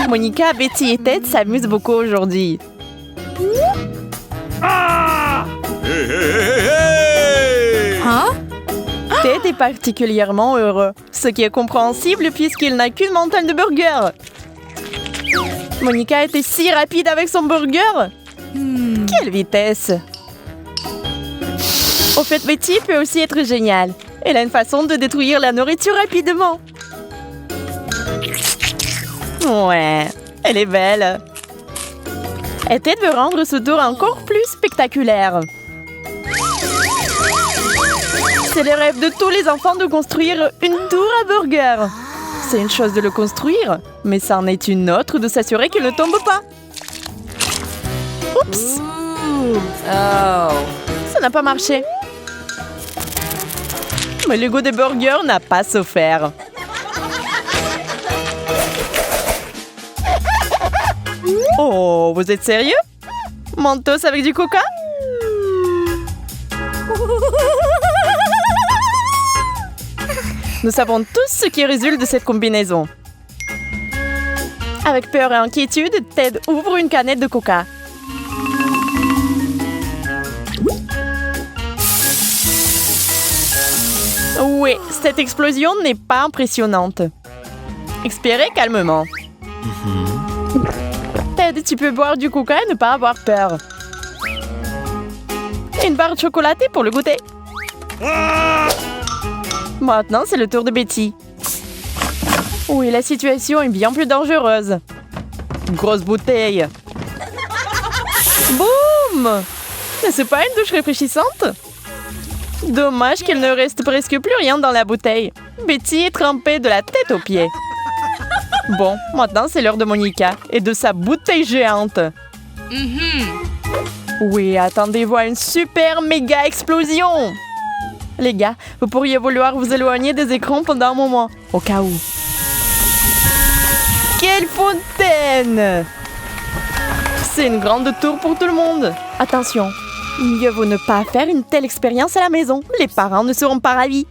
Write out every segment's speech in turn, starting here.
Monica, Betty et Ted s'amusent beaucoup aujourd'hui. Hein? Ted est particulièrement heureux, ce qui est compréhensible puisqu'il n'a qu'une montagne de burgers. Monica était si rapide avec son burger. Quelle vitesse! Au fait, Betty peut aussi être géniale. Elle a une façon de détruire la nourriture rapidement. Ouais, elle est belle. Et Ted veut rendre ce tour encore plus spectaculaire. C'est le rêve de tous les enfants de construire une tour à burger. C'est une chose de le construire, mais c'en est une autre de s'assurer qu'il ne tombe pas. Oups! Oh. Ça n'a pas marché. Mais le goût des burgers n'a pas souffert. Oh, vous êtes sérieux? Mentos avec du coca? Nous savons tous ce qui résulte de cette combinaison. Avec peur et inquiétude, Ted ouvre une canette de coca. Oui, cette explosion n'est pas impressionnante. Expirez calmement. Ted, tu peux boire du coca et ne pas avoir peur. Une barre chocolatée pour le goûter. Maintenant, c'est le tour de Betty. Oui, la situation est bien plus dangereuse. Grosse bouteille. Boum! N'est-ce pas une douche rafraîchissante? Dommage qu'il ne reste presque plus rien dans la bouteille. Betty est trempée de la tête aux pieds. Bon, maintenant c'est l'heure de Monica et de sa bouteille géante. Oui, attendez-vous à une super méga explosion. Les gars, vous pourriez vouloir vous éloigner des écrans pendant un moment, au cas où. Quelle fontaine! C'est une grande tour pour tout le monde. Attention, mieux vaut ne pas faire une telle expérience à la maison. Les parents ne seront pas ravis.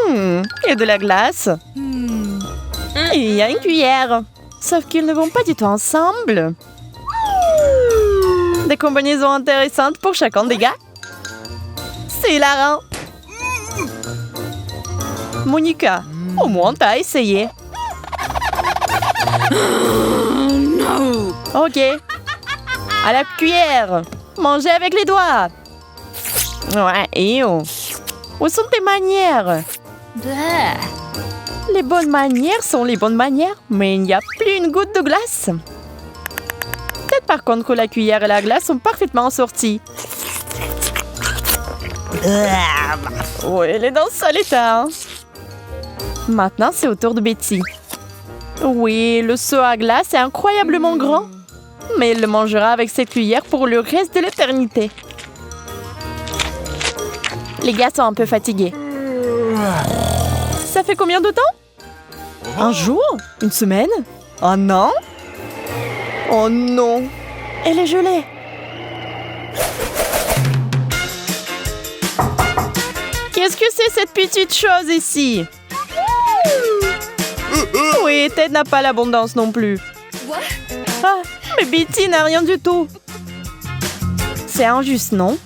Il y a de la glace. Et il y a une cuillère. Sauf qu'ils ne vont pas du tout ensemble. Des combinaisons intéressantes pour chacun des gars. C'est hilarant. Monica, au moins t'as essayé. Ok. À la cuillère. Mangez avec les doigts. Ouais, et oh. Où sont tes manières? Les bonnes manières sont les bonnes manières, mais il n'y a plus une goutte de glace. Peut-être par contre que la cuillère et la glace sont parfaitement assorties. Oui, elle est dans ce sale état. Hein. Maintenant, c'est au tour de Betty. Oui, le seau à glace est incroyablement grand, mais elle le mangera avec cette cuillère pour le reste de l'éternité. Les gars sont un peu fatigués. Ça fait combien de temps? Un jour? Une semaine? Un an? Oh non! Elle est gelée! Qu'est-ce que c'est cette petite chose ici? Oui, Ted n'a pas l'abondance non plus. Ah, mais Betty n'a rien du tout. C'est injuste, non?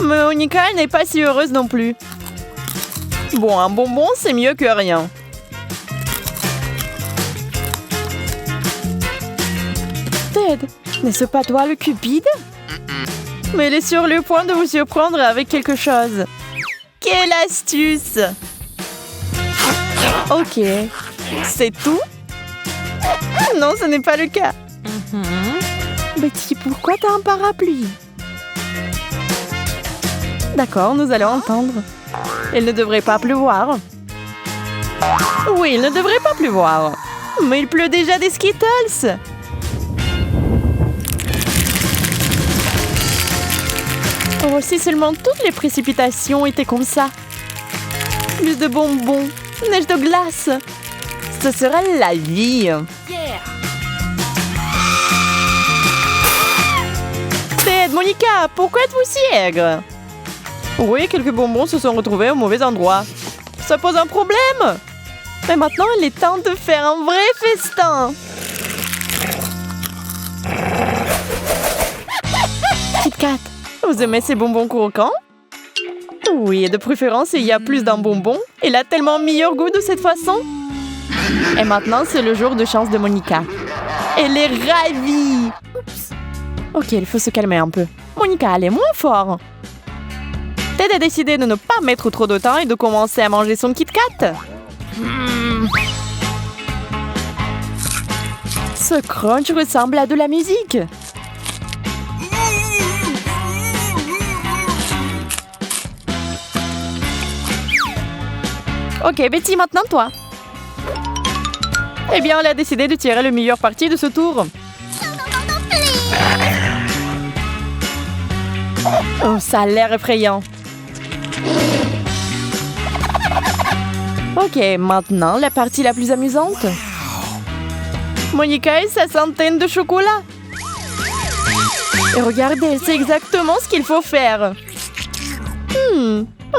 Mais Monica, elle n'est pas si heureuse non plus. Bon, un bonbon, c'est mieux que rien. Ted, n'est-ce pas toi le cupide? Mais elle est sur le point de vous surprendre avec quelque chose. Quelle astuce! Ok. C'est tout? Non, ce n'est pas le cas. Betty, pourquoi t'as un parapluie? D'accord, nous allons entendre. Il ne devrait pas pleuvoir. Oui, il ne devrait pas pleuvoir. Mais il pleut déjà des Skittles. Oh, si seulement toutes les précipitations étaient comme ça. Plus de bonbons, neige de glace. Ce serait la vie. Ted, Monica, pourquoi êtes-vous si aigre? Oui, quelques bonbons se sont retrouvés au mauvais endroit. Ça pose un problème? Mais maintenant, il est temps de faire un vrai festin. Kit Kat, vous aimez ces bonbons croquants? Oui, et de préférence, il y a plus d'un bonbon. Il a tellement meilleur goût de cette façon. Et maintenant, c'est le jour de chance de Monica. Elle est ravie. Oups. Ok, il faut se calmer un peu. Monica, elle est moins fort. Ted a décidé de ne pas mettre trop de temps et de commencer à manger son Kit Kat. Ce crunch ressemble à de la musique. Ok, Betty, maintenant toi. Eh bien, elle a décidé de tirer le meilleur parti de ce tour. Oh, ça a l'air effrayant. Ok, maintenant, la partie la plus amusante. Monica et sa centaine de chocolats. Et regardez, elle sait exactement ce qu'il faut faire.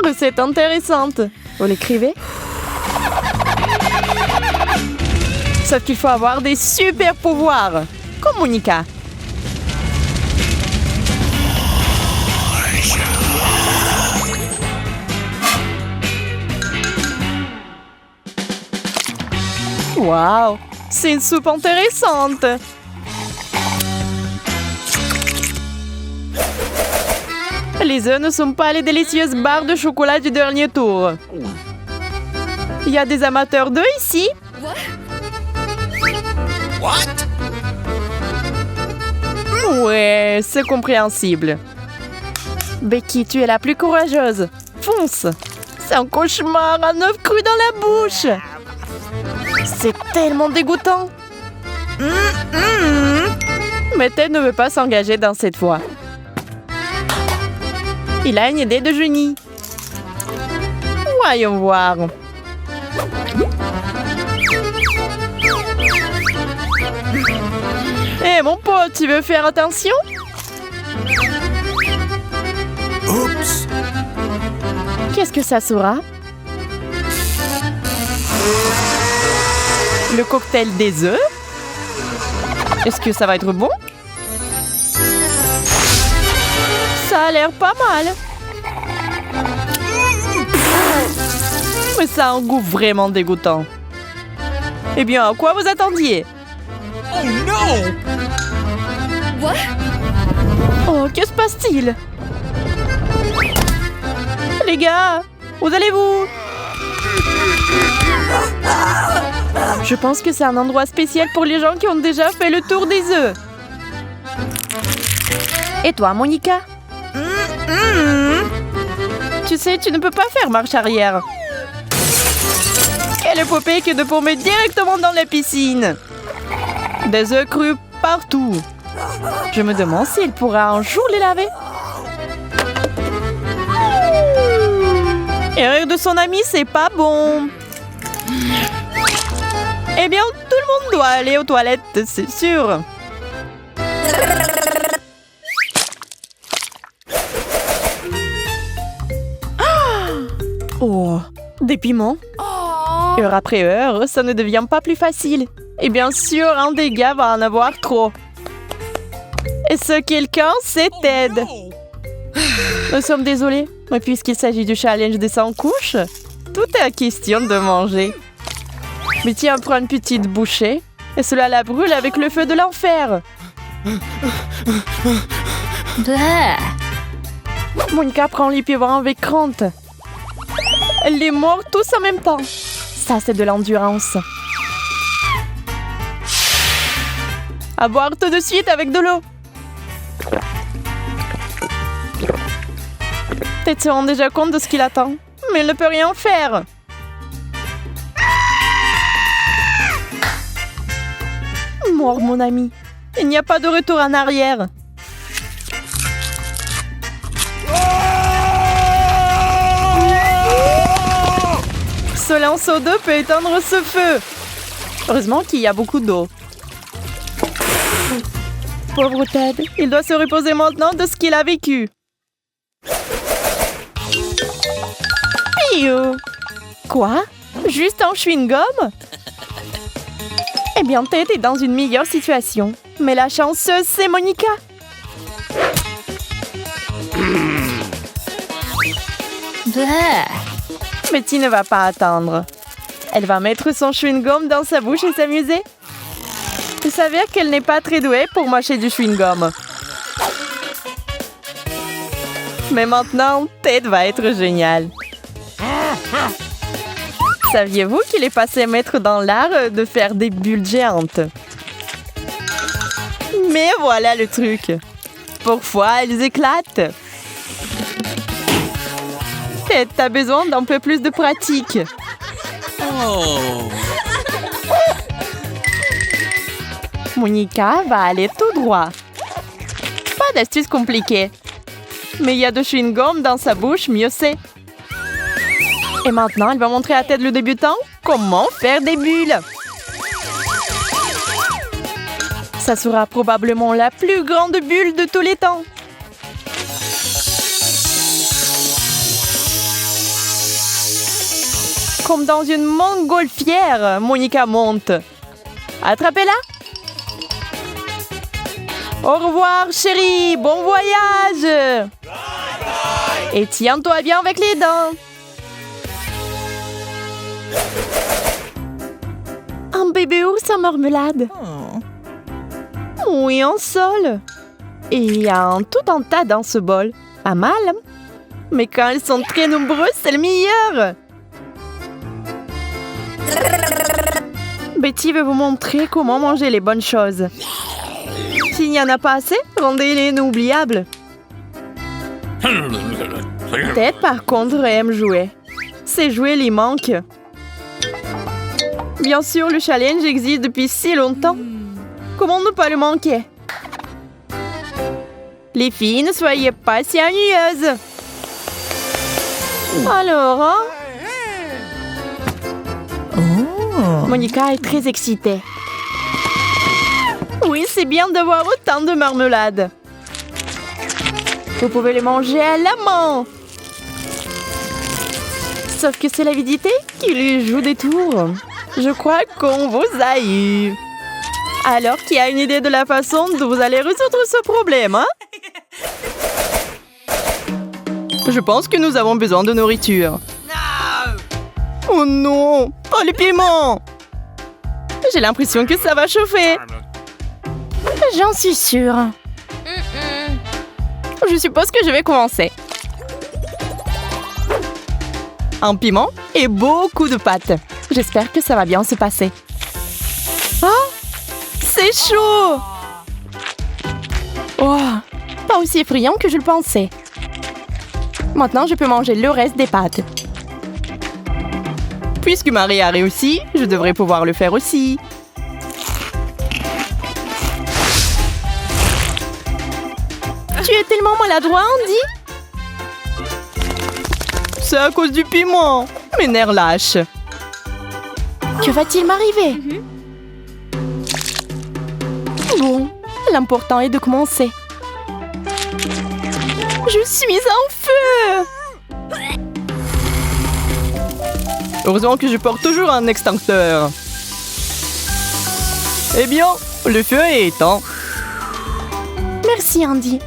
Recette intéressante. Vous l'écrivez? Sauf qu'il faut avoir des super pouvoirs, comme Monica. Waouh, c'est une soupe intéressante. Les œufs ne sont pas les délicieuses barres de chocolat du dernier tour. Il y a des amateurs d'œufs ici? Ouais, c'est compréhensible. Becky, tu es la plus courageuse. Fonce! C'est un cauchemar, un œuf cru dans la bouche. C'est tellement dégoûtant. Mais Ted ne veut pas s'engager dans cette voie. Il a une idée de génie. Voyons voir. Hé, mon pote, tu veux faire attention? Oups. Qu'est-ce que ça sera? Le cocktail des œufs? Est-ce que ça va être bon? Ça a l'air pas mal. Mais ça a un goût vraiment dégoûtant. Eh bien, à quoi vous attendiez? Oh non! Oh, que se passe-t-il? Les gars, où allez-vous? Je pense que c'est un endroit spécial pour les gens qui ont déjà fait le tour des œufs. Et toi, Monica? Tu sais, tu ne peux pas faire marche arrière. Quelle épopée que de tomber directement dans la piscine. Des œufs crus partout. Je me demande s'il pourra un jour les laver. Et rire de son ami, c'est pas bon. Eh bien, tout le monde doit aller aux toilettes, c'est sûr. Oh, des piments. Heure après heure, ça ne devient pas plus facile. Et bien sûr, un des gars va en avoir trop. Et ce quelqu'un, c'est Ted. Nous sommes désolés, mais puisqu'il s'agit du challenge des 100 couches, tout est question de manger. Mais tiens, prends une petite bouchée, et cela la brûle avec le feu de l'enfer. Monica prend l'épieuvrant avec crainte. Elle les mord tous en même temps. Ça, c'est de l'endurance. À boire tout de suite avec de l'eau. Ted se rend déjà compte de ce qu'il attend, mais il ne peut rien faire. Mort, mon ami. Il n'y a pas de retour en arrière. Ce lanceau d'eau peut éteindre ce feu. Heureusement qu'il y a beaucoup d'eau. Pauvre Ted, il doit se reposer maintenant de ce qu'il a vécu. Piou. Quoi? Juste un chewing-gum? Eh bien, Ted est dans une meilleure situation. Mais la chanceuse, c'est Monica. Betty ne va pas attendre. Elle va mettre son chewing-gum dans sa bouche et s'amuser. Il s'avère qu'elle n'est pas très douée pour mâcher du chewing-gum. Mais maintenant, Ted va être génial. Saviez-vous qu'il est passé maître dans l'art de faire des bulles géantes? Mais voilà le truc. Parfois, elles éclatent. Ted, t'as besoin d'un peu plus de pratique. Oh. Monica va aller tout droit. Pas d'astuce compliquée. Mais il y a de chewing-gum dans sa bouche, mieux c'est. Et maintenant, elle va montrer à Ted le débutant comment faire des bulles. Ça sera probablement la plus grande bulle de tous les temps. Comme dans une montgolfière, Monica monte. Attrapez-la. Au revoir, chérie. Bon voyage. Et tiens-toi bien avec les dents. Un bébé ours en marmelade. Oui, en sol. Et il y a tout un tas dans ce bol. Pas mal. Mais quand elles sont très nombreuses, c'est le meilleur. Betty veut vous montrer comment manger les bonnes choses. S'il n'y en a pas assez, rendez-les inoubliables. Ted, par contre, aime jouer. Ses jouets lui manquent. Bien sûr, le challenge existe depuis si longtemps. Comment ne pas le manquer? Les filles, ne soyez pas si ennuyeuses. Alors, hein? Monica est très excitée. Oui, c'est bien d'avoir autant de marmelade. Vous pouvez les manger à la main. Sauf que c'est l'avidité qui lui joue des tours. Je crois qu'on vous a eu. Alors, qui a une idée de la façon dont vous allez résoudre ce problème, hein? Je pense que nous avons besoin de nourriture. Oh non, pas les piments! J'ai l'impression que ça va chauffer. J'en suis sûre. Je suppose que je vais commencer. Un piment et beaucoup de pâtes. J'espère que ça va bien se passer. Ah! C'est chaud! Oh! Pas aussi effrayant que je le pensais. Maintenant, je peux manger le reste des pâtes. Puisque Marie a réussi, je devrais pouvoir le faire aussi. Tu es tellement maladroit, Andy! C'est à cause du piment. Mes nerfs lâchent. Que va-t-il m'arriver? Bon, l'important est de commencer. Je suis en feu! Heureusement que je porte toujours un extincteur. Eh bien, le feu est éteint. Merci, Andy.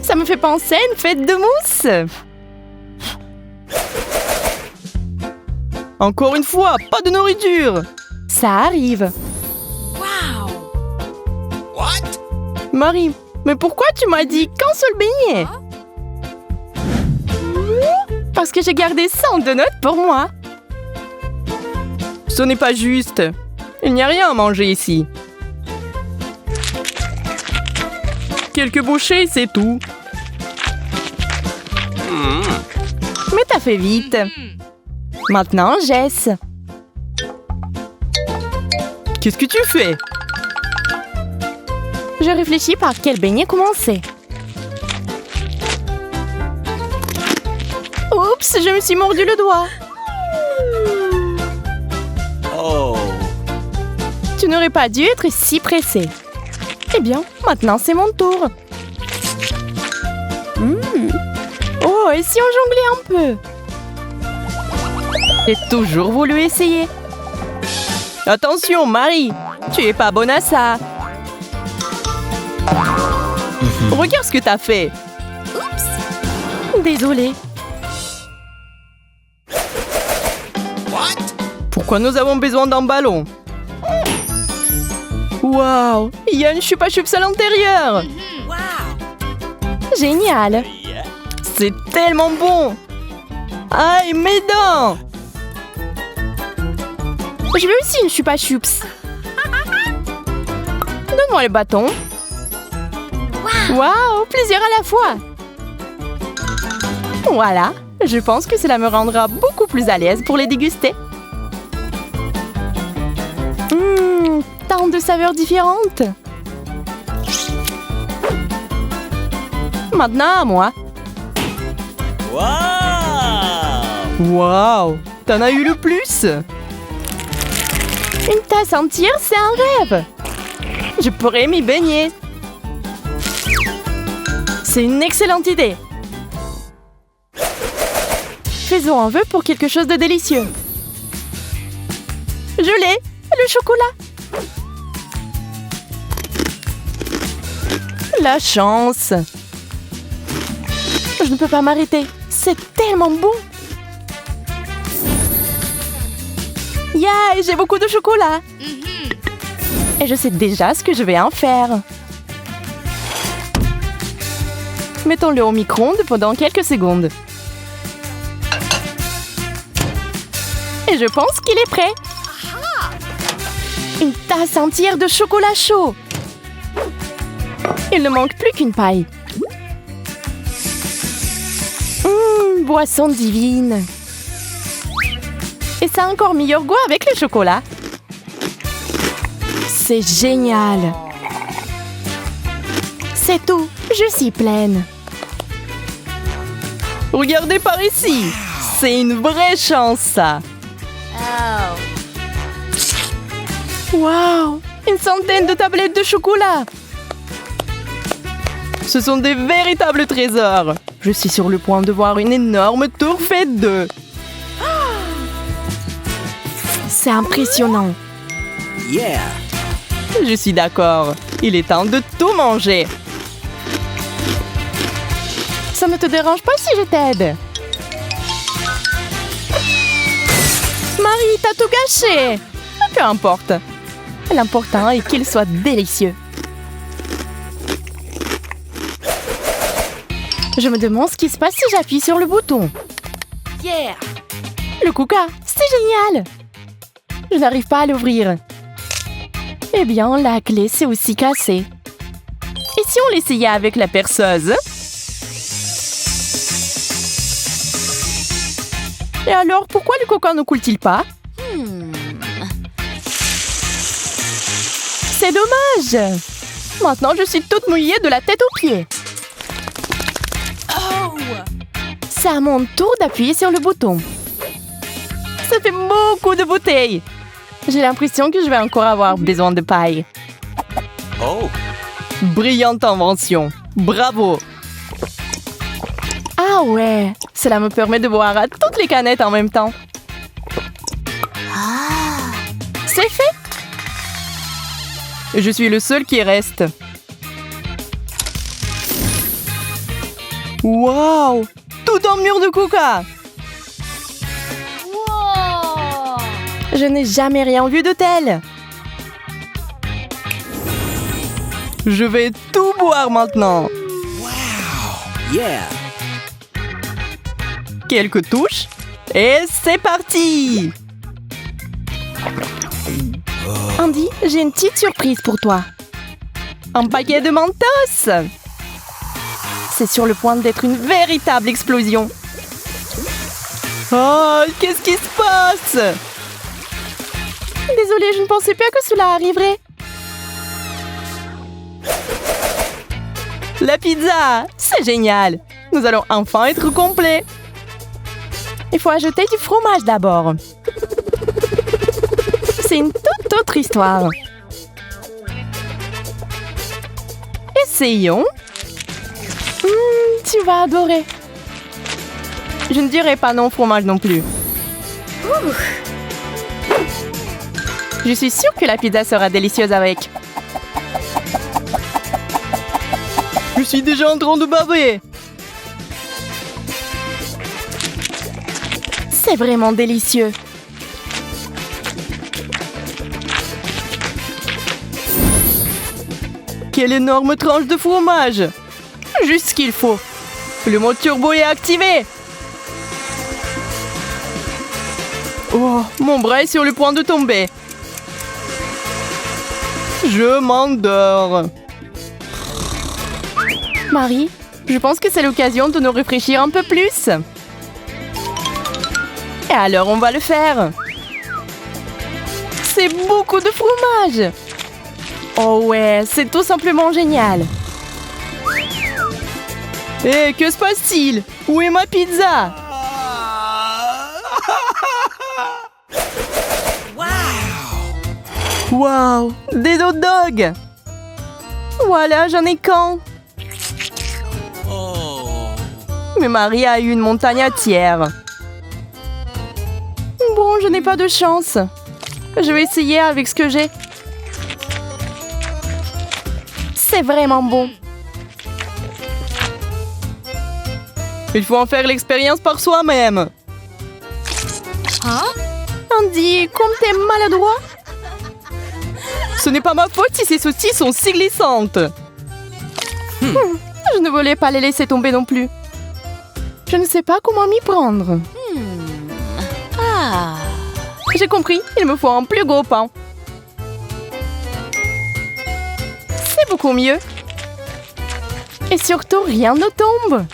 Ça me fait penser à une fête de mousse. Encore une fois, pas de nourriture. Ça arrive. What? Marie, mais pourquoi tu m'as dit qu'un seul beignet? Parce que j'ai gardé 102 notes pour moi. Ce n'est pas juste. Il n'y a rien à manger ici. Quelques bouchées, c'est tout. Mais t'as fait vite. Maintenant, Jess. Qu'est-ce que tu fais? Je réfléchis par quel beignet commencer. Oups, je me suis mordu le doigt. Oh. Tu n'aurais pas dû être si pressé. Eh bien, maintenant c'est mon tour. Oh, et si on jonglait un peu? J'ai toujours voulu essayer. Attention, Marie, tu es pas bonne à ça. Regarde ce que t'as fait. Oups. Désolée. What? Pourquoi nous avons besoin d'un ballon? Waouh, il y a une chupa chups à l'intérieur. Génial. C'est tellement bon. Aïe, mes dents. Je veux aussi une chupa chups. Donne-moi le bâton. Waouh, plusieurs à la fois. Voilà, je pense que cela me rendra beaucoup plus à l'aise pour les déguster. Tant de saveurs différentes. Maintenant à moi. Waouh, t'en as eu le plus. Une tasse entière, c'est un rêve. Je pourrais m'y baigner. C'est une excellente idée. Faisons un vœu pour quelque chose de délicieux. Je l'ai, le chocolat. La chance. Je ne peux pas m'arrêter. C'est tellement bon. Yeah, j'ai beaucoup de chocolat. Et je sais déjà ce que je vais en faire. Mettons-le au micro-ondes pendant quelques secondes. Et je pense qu'il est prêt. Une tasse entière de chocolat chaud. Il ne manque plus qu'une paille. Boisson divine. Et ça a encore meilleur goût avec le chocolat. C'est génial. C'est tout. Je suis pleine. Regardez par ici. C'est une vraie chance, ça. Wow! Une centaine de tablettes de chocolat. Ce sont des véritables trésors. Je suis sur le point de voir une énorme tour faite d'œufs. C'est impressionnant. Yeah. Je suis d'accord. Il est temps de tout manger. Ça ne te dérange pas si je t'aide? Marie, t'as tout gâché. Peu importe. L'important est qu'il soit délicieux. Je me demande ce qui se passe si j'appuie sur le bouton. Yeah! Le Kuka, c'est génial! Je n'arrive pas à l'ouvrir. Eh bien, la clé s'est aussi cassée. Et si on l'essayait avec la perceuse? Et alors, pourquoi le coca ne coule-t-il pas? C'est dommage! Maintenant, je suis toute mouillée de la tête aux pieds. C'est à mon tour d'appuyer sur le bouton. Ça fait beaucoup de bouteilles. J'ai l'impression que je vais encore avoir besoin de paille. Oh. Brillante invention. Bravo. Ah ouais, cela me permet de boire à toutes les canettes en même temps. C'est fait. Je suis le seul qui reste. Waouh! Tout un mur de coca! Je n'ai jamais rien vu de tel. Je vais tout boire maintenant. Yeah. Quelques touches et c'est parti! Andy, j'ai une petite surprise pour toi. Un paquet de Mentos! C'est sur le point d'être une véritable explosion. Oh, qu'est-ce qui se passe? Désolée, je ne pensais pas que cela arriverait. La pizza, c'est génial. Nous allons enfin être complets. Il faut ajouter du fromage d'abord. C'est une toute autre histoire. Essayons. Tu vas adorer. Je ne dirai pas non au fromage non plus. Je suis sûre que la pizza sera délicieuse avec. Je suis déjà en train de baver. C'est vraiment délicieux. Quelle énorme tranche de fromage! Juste ce qu'il faut. Le mode turbo est activé. Oh, mon bras est sur le point de tomber. Je m'endors. Marie, je pense que c'est l'occasion de nous réfléchir un peu plus. Et alors, on va le faire. C'est beaucoup de fromage. Oh ouais, c'est tout simplement génial. Hé, que se passe-t-il? Où est ma pizza? Wow, des hot dogs. Voilà, j'en ai qu'un. Oh. Mais Marie a eu une montagne entière. Bon, je n'ai pas de chance. Je vais essayer avec ce que j'ai. C'est vraiment bon. Il faut en faire l'expérience par soi-même. Hein? Andy, comme t'es maladroit. Ce n'est pas ma faute si ces saucisses sont si glissantes. Je ne voulais pas les laisser tomber non plus. Je ne sais pas comment m'y prendre. J'ai compris, il me faut un plus gros pain. C'est beaucoup mieux. Et surtout, rien ne tombe.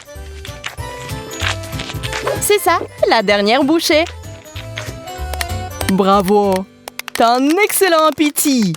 C'est ça, la dernière bouchée. Bravo, t'as un excellent appétit.